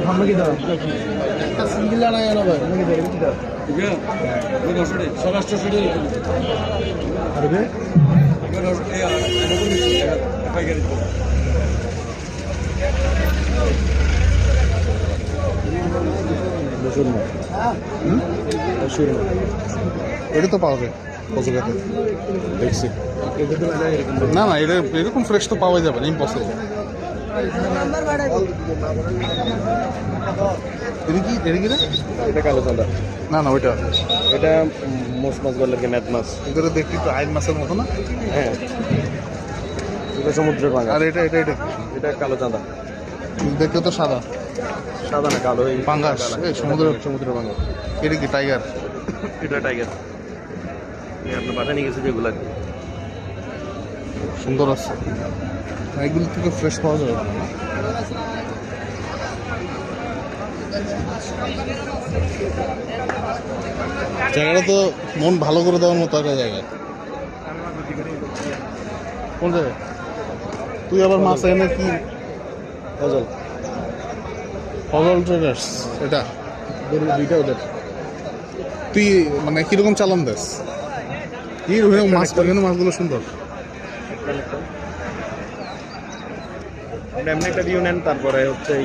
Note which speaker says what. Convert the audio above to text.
Speaker 1: ভালো কি দাও একটা সিঙ্গেল আনা গেল ভাই কি দাও কি দাও ঠিক আছে ওই 900 টাকা 700 টাকা আর বে এবার 900 টাকা পাইকারি দাও
Speaker 2: এটা তো পাওয়া যায় কচুকাতে দেখছি না না এটা এরকম ফ্রেশ তো পাওয়া যাবে না ইম্পসিবল।
Speaker 1: এটা কালো চাঁদা
Speaker 2: না না ওইটা
Speaker 1: এটা মোষ মাছ বলে কি ম্যাথ মাছ
Speaker 2: এদের দেখতে একটু আইন মাছের মতো না।
Speaker 1: হ্যাঁ এটা সমুদ্রের ভাঙা
Speaker 2: আর এটা এটা এটা
Speaker 1: এটা কালো চাঁদা
Speaker 2: দেখতে তো সাদা
Speaker 1: সাদা না কালো এই
Speaker 2: পাঙ্গাস এই
Speaker 1: সমুদ্রের ভাঙা
Speaker 2: এটা কি টাইগার
Speaker 1: এটা টাইগার আপনার বাসা নিয়ে গেছে যেগুলো
Speaker 2: সুন্দর আছে এগুলো থেকে ফ্রেশ পাওয়া যাবে না। জায়গাটা তো মন ভালো করে দেওয়ার মতো একটা জায়গা। কোন জায়গায় তুই আবার মাছ এনে কি
Speaker 1: ফজল
Speaker 2: ফজল ট্রেডার্স এটা
Speaker 1: দুইটা ওদের
Speaker 2: তুই মানে কিরকম চালান দেস কি রকম মাছ এখানে মাছগুলো সুন্দর
Speaker 1: এমনি একটা ভিউ নেন তারপরে হচ্ছে